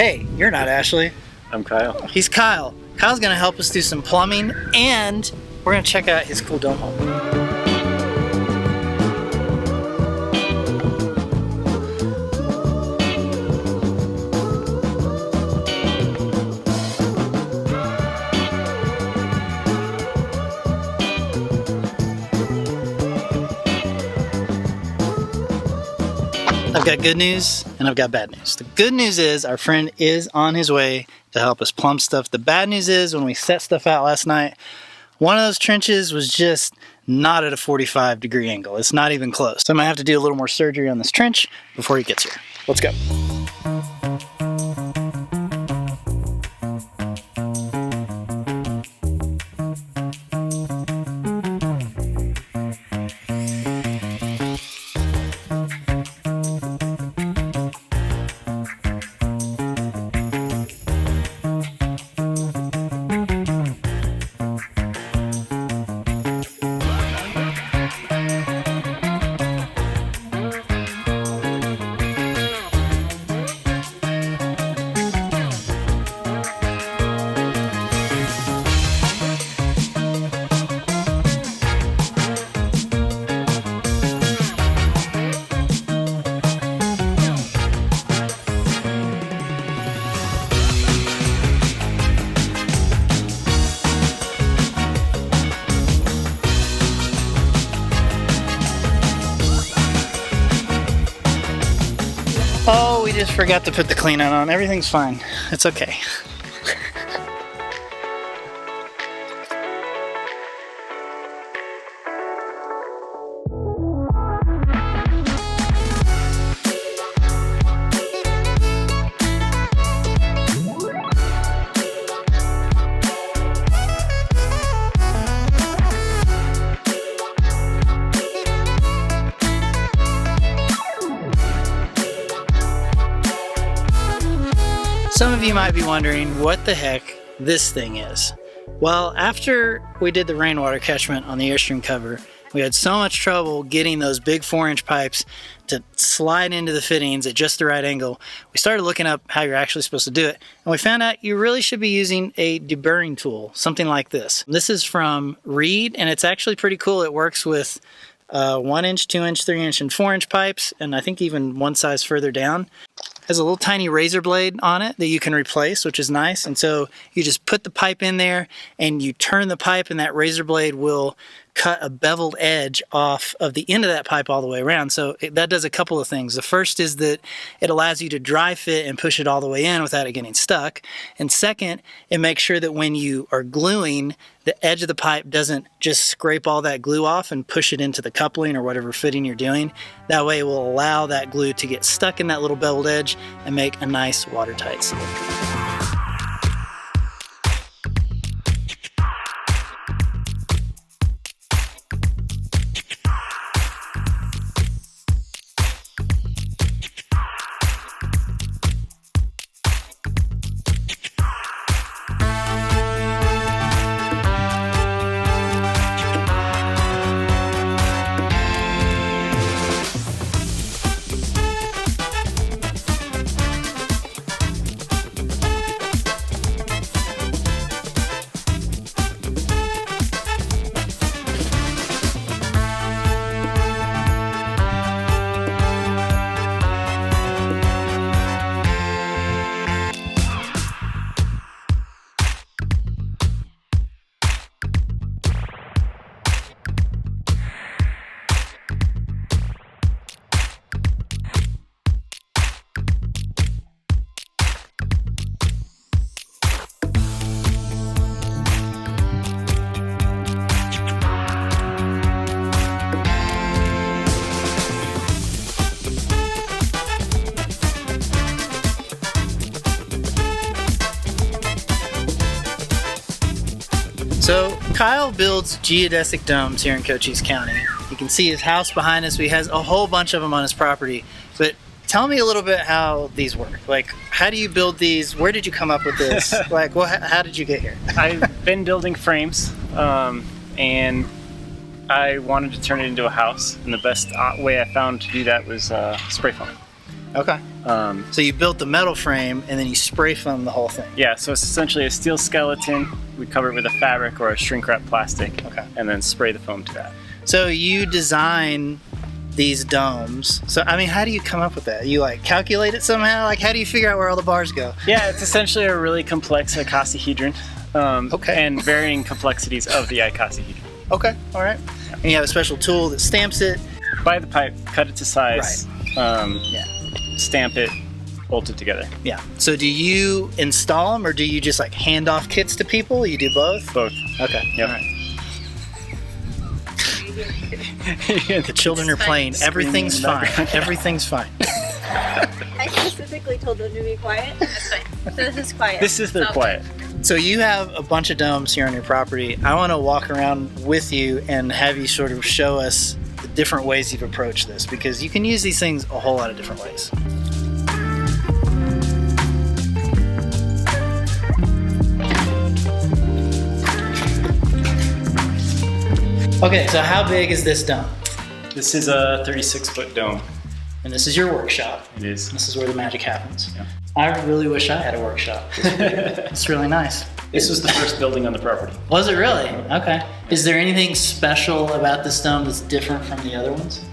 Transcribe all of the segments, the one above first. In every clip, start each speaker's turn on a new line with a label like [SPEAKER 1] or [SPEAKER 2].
[SPEAKER 1] Hey, you're not Ashley.
[SPEAKER 2] I'm Kyle.
[SPEAKER 1] He's Kyle. Kyle's gonna help us do some plumbing, and we're gonna check out his cool dome home. I've got good news and I've got bad news. The good news is our friend is on his way to help us plumb stuff. The bad news is when we set stuff out last night, one of those trenches was just not at a 45-degree angle. It's not even close. So I might have to do a little more surgery on this trench before he gets here. Let's go. Oh, we just forgot to put the clean out on. Everything's fine. It's okay. Some of you might be wondering what the heck this thing is. Well, after we did the rainwater catchment on the Airstream cover, we had so much trouble getting those big 4-inch pipes to slide into the fittings at just the right angle. We started looking up how you're actually supposed to do it, and we found out you really should be using a deburring tool, something like this. This is from Reed, and it's actually pretty cool. It works with 1-inch, 2-inch, 3-inch, and 4-inch pipes, and I think even one size further down. Has a little tiny razor blade on it that you can replace, which is nice. And so you just put the pipe in there and you turn the pipe, and that razor blade will cut a beveled edge off of the end of that pipe all the way around. So that does a couple of things. The first is that it allows you to dry fit and push it all the way in without it getting stuck. And second, it makes sure that when you are gluing, the edge of the pipe doesn't just scrape all that glue off and push it into the coupling or whatever fitting you're doing. That way it will allow that glue to get stuck in that little beveled edge and make a nice watertight seal. So Kyle builds geodesic domes here in Cochise County. You can see his house behind us. He has a whole bunch of them on his property. But tell me a little bit how these work. Like, how do you build these? Where did you come up with this? Like, how did you get here?
[SPEAKER 2] I've been building frames, and I wanted to turn it into a house. And the best way I found to do that was spray foam.
[SPEAKER 1] Okay. So you built the metal frame and then you spray foam the whole thing.
[SPEAKER 2] Yeah, so it's essentially a steel skeleton. We cover it with a fabric or a shrink wrap plastic, and then spray the foam to that.
[SPEAKER 1] So you design these domes. So I mean, how do you come up with that? You like calculate it somehow? Like how do you figure out where all the bars go?
[SPEAKER 2] Yeah, it's essentially a really complex icosahedron, and varying complexities of the icosahedron.
[SPEAKER 1] Okay, all right. And you have a special tool that stamps it.
[SPEAKER 2] Buy the pipe, cut it to size, stamp it, bolt it together.
[SPEAKER 1] Yeah. So do you install them or do you just like hand off kits to people? You do both?
[SPEAKER 2] Both.
[SPEAKER 1] Okay.
[SPEAKER 2] Yep.
[SPEAKER 1] All right. The children are playing. Everything's fine. Everything's fine.
[SPEAKER 3] I specifically told them to be quiet. That's fine. So this is quiet.
[SPEAKER 2] This is their quiet.
[SPEAKER 1] So you have a bunch of domes here on your property. I want to walk around with you and have you sort of show us the different ways you've approached this, because you can use these things a whole lot of different ways. Okay, so how big is this dome?
[SPEAKER 2] This is a 36-foot dome.
[SPEAKER 1] And this is your workshop.
[SPEAKER 2] It is.
[SPEAKER 1] This is where the magic happens.
[SPEAKER 2] Yeah.
[SPEAKER 1] I really wish I had a workshop. It's really nice.
[SPEAKER 2] This was the first building on the property.
[SPEAKER 1] Was it really? Okay. Is there anything special about this dome that's different from the other ones?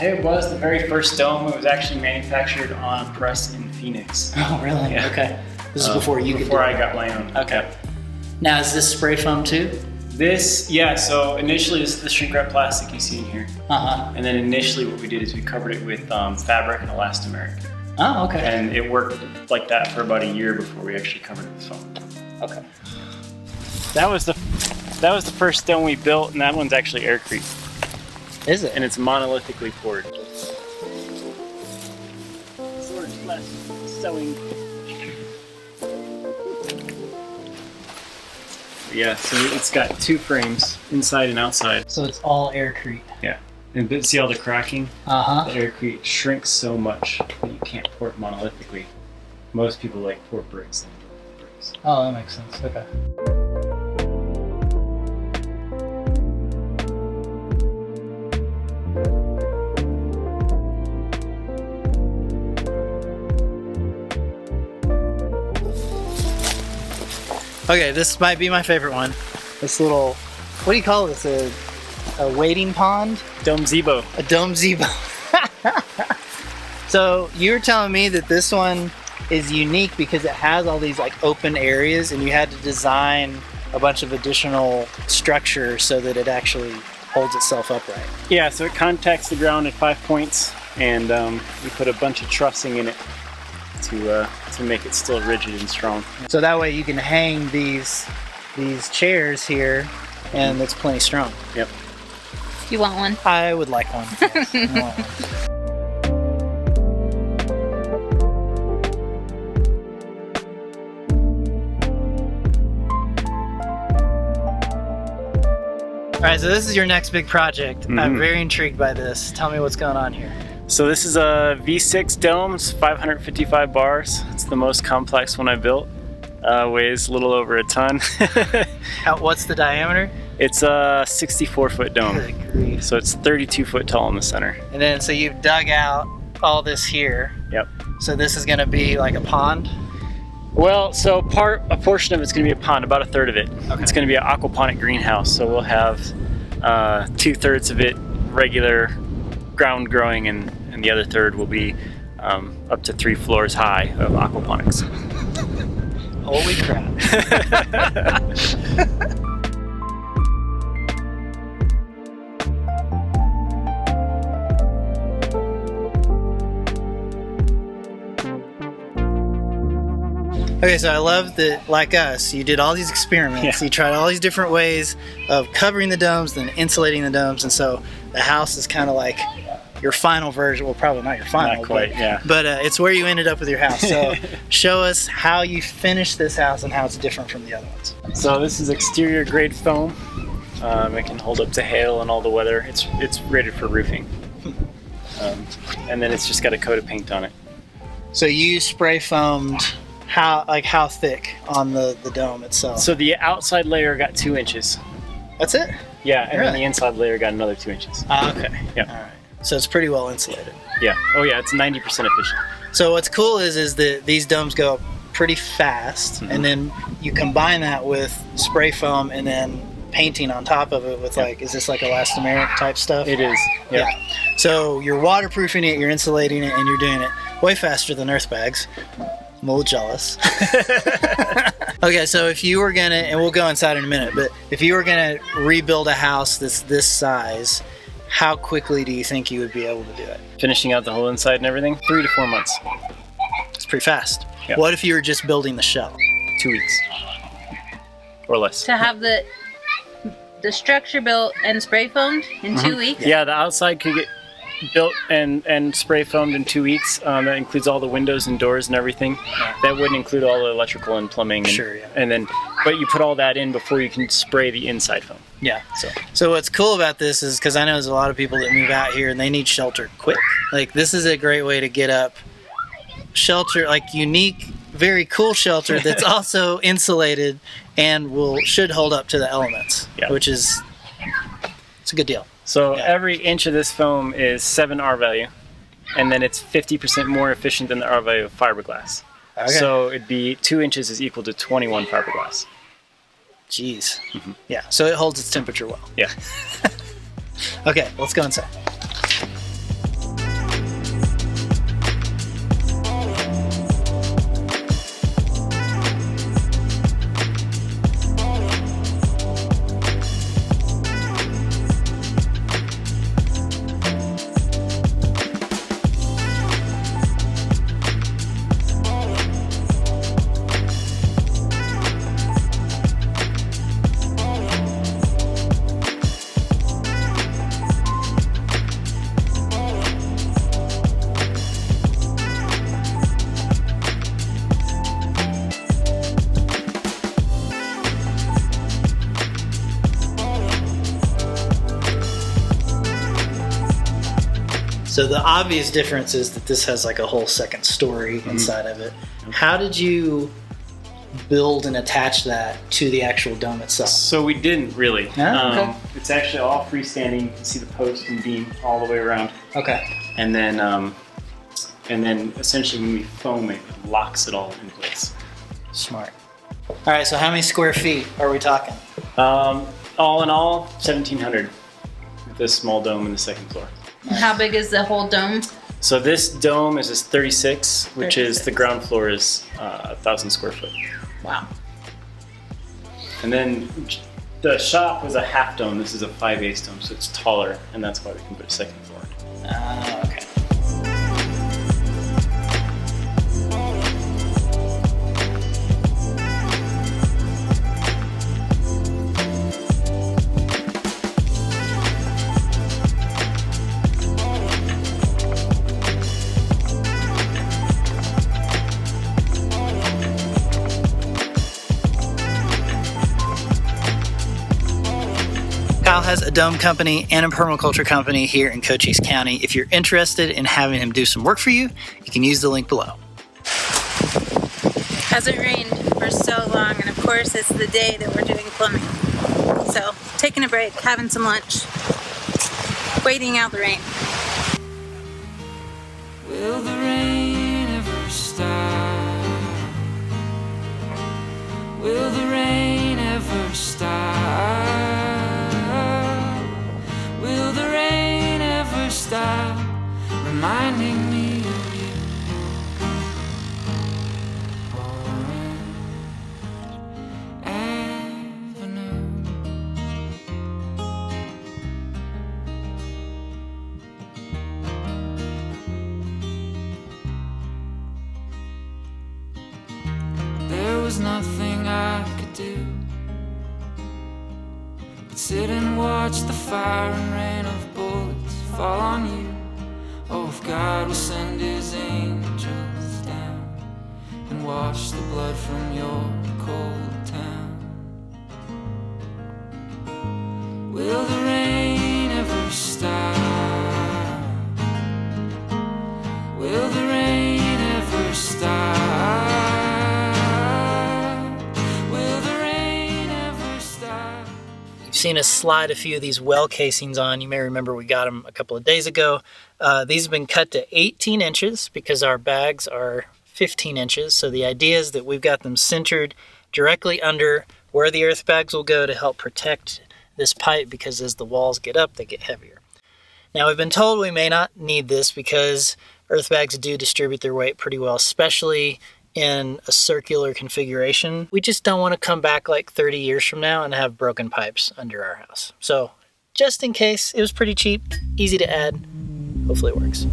[SPEAKER 2] It was the very first dome. It was actually manufactured on a press in Phoenix.
[SPEAKER 1] Oh, really?
[SPEAKER 2] Yeah.
[SPEAKER 1] Okay. This is before you could do
[SPEAKER 2] Before
[SPEAKER 1] it.
[SPEAKER 2] I got my own.
[SPEAKER 1] Okay. Now, is this spray foam too?
[SPEAKER 2] This, yeah, so initially this is the shrink wrap plastic you see in here.
[SPEAKER 1] Uh-huh.
[SPEAKER 2] And then initially what we did is we covered it with fabric and elastomeric.
[SPEAKER 1] Oh, okay.
[SPEAKER 2] And it worked like that for about a year before we actually covered it with foam.
[SPEAKER 1] Okay.
[SPEAKER 2] That was the first dome we built, and that one's actually aircrete.
[SPEAKER 1] Is it?
[SPEAKER 2] And it's monolithically poured. Sort of less sewing. Yeah, so it's got two frames, inside and outside.
[SPEAKER 1] So it's all aircrete.
[SPEAKER 2] Yeah. And see all the cracking?
[SPEAKER 1] Uh-huh.
[SPEAKER 2] The aircrete shrinks so much that you can't pour it monolithically. Most people like pour bricks and bricks.
[SPEAKER 1] Oh, that makes sense. Okay. Okay, this might be my favorite one. This little, what do you call this? A wading pond?
[SPEAKER 2] Dome Zebo.
[SPEAKER 1] A dome zebo. So you were telling me that this one is unique because it has all these like open areas, and you had to design a bunch of additional structure so that it actually holds itself upright.
[SPEAKER 2] Yeah, so it contacts the ground at 5 points, and we put a bunch of trussing in it to make it still rigid and strong.
[SPEAKER 1] So that way you can hang these chairs here, and it's plenty strong.
[SPEAKER 2] Yep.
[SPEAKER 3] You want one?
[SPEAKER 1] I would like one. Yes, I want one. All right, so this is your next big project. I'm very intrigued by this. Tell me what's going on here.
[SPEAKER 2] So this is a V6 dome. It's 555 bars. It's the most complex one I built. Weighs a little over a ton.
[SPEAKER 1] What's the diameter?
[SPEAKER 2] It's a 64-foot dome.
[SPEAKER 1] Good grief.
[SPEAKER 2] So it's 32 foot tall in the center.
[SPEAKER 1] And then, so you've dug out all this here.
[SPEAKER 2] Yep.
[SPEAKER 1] So this is gonna be like a pond?
[SPEAKER 2] Well, so a portion of it's going to be a pond, about a third of it.
[SPEAKER 1] Okay.
[SPEAKER 2] It's going to be an aquaponic greenhouse, so we'll have 2/3 of it regular ground growing, and the other third will be up to 3 floors high of aquaponics.
[SPEAKER 1] Holy crap. Okay, so I love that, like us, you did all these experiments.
[SPEAKER 2] Yeah.
[SPEAKER 1] You tried all these different ways of covering the domes, then insulating the domes, and so the house is kind of like your final version. Well, probably not your final,
[SPEAKER 2] Not quite, yeah.
[SPEAKER 1] But it's where you ended up with your house. So show us how you finished this house and how it's different from the other ones.
[SPEAKER 2] So this is exterior grade foam. It can hold up to hail and all the weather. It's rated for roofing. And then it's just got a coat of paint on it.
[SPEAKER 1] So you spray foamed how thick on the dome itself?
[SPEAKER 2] So the outside layer got 2 inches.
[SPEAKER 1] That's it?
[SPEAKER 2] Yeah, and
[SPEAKER 1] Really?
[SPEAKER 2] then the inside layer got another 2 inches.
[SPEAKER 1] Okay.
[SPEAKER 2] Yep.
[SPEAKER 1] All right. So it's pretty well insulated.
[SPEAKER 2] Yeah. Oh yeah, it's 90% efficient.
[SPEAKER 1] So what's cool is that these domes go up pretty fast, and then you combine that with spray foam and then painting on top of it with like, is this like elastomeric type stuff?
[SPEAKER 2] It is. Yep.
[SPEAKER 1] Yeah. So you're waterproofing it, you're insulating it, and you're doing it way faster than Earthbags. I'm a little jealous. Okay, so if you were gonna, and we'll go inside in a minute, but if you were gonna rebuild a house that's this size, how quickly do you think you would be able to do it?
[SPEAKER 2] Finishing out the whole inside and everything, 3 to 4 months.
[SPEAKER 1] It's pretty fast.
[SPEAKER 2] Yep.
[SPEAKER 1] What if you were just building the shell?
[SPEAKER 2] 2 weeks. Or less.
[SPEAKER 3] To have the structure built and spray foamed in 2 weeks?
[SPEAKER 2] Yeah, the outside could get built and spray foamed in 2 weeks. That includes all the windows and doors and everything.
[SPEAKER 1] Yeah.
[SPEAKER 2] That wouldn't include all the electrical and plumbing. And,
[SPEAKER 1] Sure, yeah.
[SPEAKER 2] And then, but you put all that in before you can spray the inside foam.
[SPEAKER 1] Yeah. So what's cool about this is, because I know there's a lot of people that move out here and they need shelter quick. Like, this is a great way to get up shelter, like unique, very cool shelter that's also insulated and should hold up to the elements, which is, it's a good deal.
[SPEAKER 2] So every inch of this foam is 7 R value, and then it's 50% more efficient than the R value of fiberglass. Okay. So it'd be 2 inches is equal to 21 fiberglass.
[SPEAKER 1] Jeez. Yeah, so it holds its temperature well.
[SPEAKER 2] Yeah.
[SPEAKER 1] Okay, let's go inside. So the obvious difference is that this has like a whole second story inside of it. How did you build and attach that to the actual dome itself?
[SPEAKER 2] So we didn't really.
[SPEAKER 1] Okay.
[SPEAKER 2] It's actually all freestanding. You can see the post and beam all the way around.
[SPEAKER 1] Okay.
[SPEAKER 2] And then essentially when we foam it, it locks it all in place.
[SPEAKER 1] Smart. All right, so how many square feet are we talking?
[SPEAKER 2] All in all, 1,700 with this small dome in the second floor.
[SPEAKER 3] And how big is the whole dome?
[SPEAKER 2] So this dome is 36, which
[SPEAKER 3] 36.
[SPEAKER 2] is the ground floor is 1,000 square foot.
[SPEAKER 3] Wow.
[SPEAKER 2] And then the shop was a half dome. This is a 5/8 dome, so it's taller, and that's why we can put a second floor.
[SPEAKER 1] Okay. Kyle has a dome company and a permaculture company here in Cochise County. If you're interested in having him do some work for you, you can use the link below.
[SPEAKER 3] Hasn't rained for so long, and of course it's the day that we're doing plumbing. So, taking a break, having some lunch, waiting out the rain.
[SPEAKER 4] Will the rain ever stop? Will the rain ever stop? Will the rain ever stop reminding me of you? Orange Avenue. There was nothing I could do but sit and watch the fire and rain of bullets fall on you. Oh, if God will send his angels down and wash the blood from your cold town. Will the rain ever stop? Will the rain ever stop?
[SPEAKER 1] seen us slide a few of these well casings on. You may remember we got them a couple of days ago. These have been cut to 18 inches because our bags are 15 inches. So the idea is that we've got them centered directly under where the earth bags will go to help protect this pipe, because as the walls get up, they get heavier. Now, we've been told we may not need this because earth bags do distribute their weight pretty well, especially in a circular configuration. We just don't want to come back like 30 years from now and have broken pipes under our house. So just in case, it was pretty cheap, easy to add. Hopefully it works.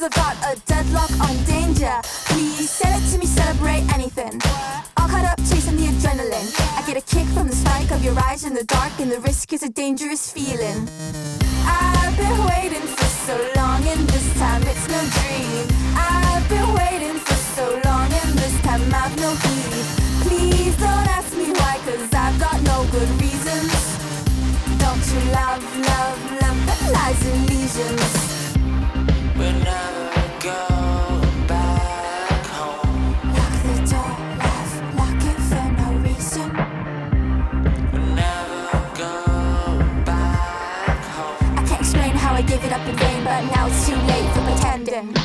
[SPEAKER 5] I've got a deadlock on danger. Please sell it to me, celebrate anything. All caught up chasing the adrenaline. I get a kick from the spike of your eyes in the dark, and the risk is a dangerous feeling. I've been waiting for so long, and this time it's no dream. I've been waiting for so long, and this time I've no heed. Please don't ask me why, 'cause I've got no good reasons. Don't you love, love, love the lies and lesions? We'll never go back home. Lock the door, laugh, lock it for no reason. We'll never go back home. I can't explain how I gave it up in vain, but now it's too late for pretending.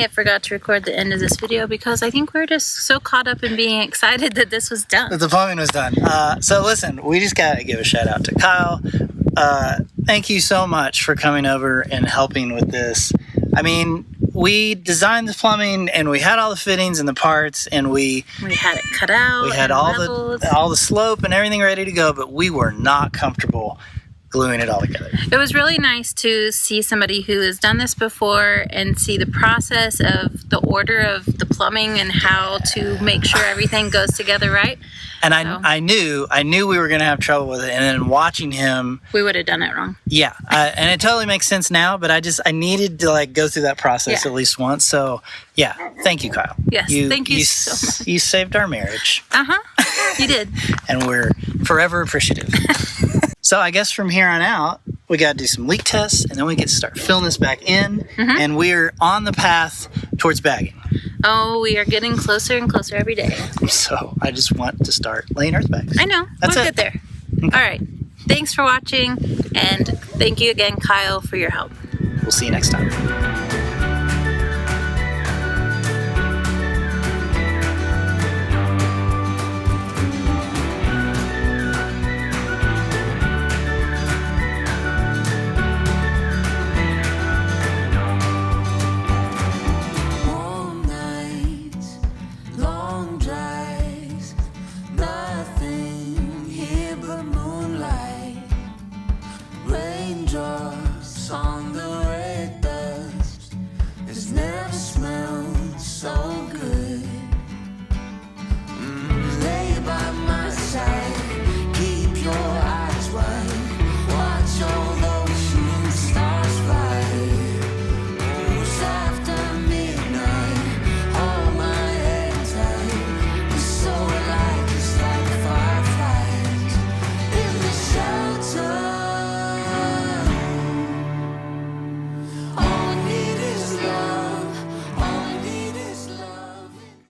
[SPEAKER 3] I forgot to record the end of this video because I think we're just so caught up in being excited that this was done.
[SPEAKER 1] That the plumbing was done. So listen, we just gotta give a shout out to Kyle. Thank you so much for coming over and helping with this. I mean, we designed the plumbing and we had all the fittings and the parts, and we
[SPEAKER 3] had it cut out.
[SPEAKER 1] We had all the slope and everything ready to go, but we were not comfortable gluing it all together.
[SPEAKER 3] It was really nice to see somebody who has done this before and see the process of the order of the plumbing and how to make sure everything goes together right.
[SPEAKER 1] And I knew we were going to have trouble with it, and then watching him,
[SPEAKER 3] we would have done it wrong.
[SPEAKER 1] Yeah, and it totally makes sense now, but I needed to like go through that process at least once. So yeah, thank you, Kyle.
[SPEAKER 3] Yes, thank you so much.
[SPEAKER 1] You saved our marriage.
[SPEAKER 3] You did.
[SPEAKER 1] And we're forever appreciative. So I guess from here on out, we got to do some leak tests, and then we get to start filling this back in, and we're on the path towards bagging.
[SPEAKER 3] Oh, we are getting closer and closer every day.
[SPEAKER 1] So I just want to start laying earth bags.
[SPEAKER 3] I know. We'll get there. Okay. All right. Thanks for watching, and thank you again, Kyle, for your help.
[SPEAKER 1] We'll see you next time.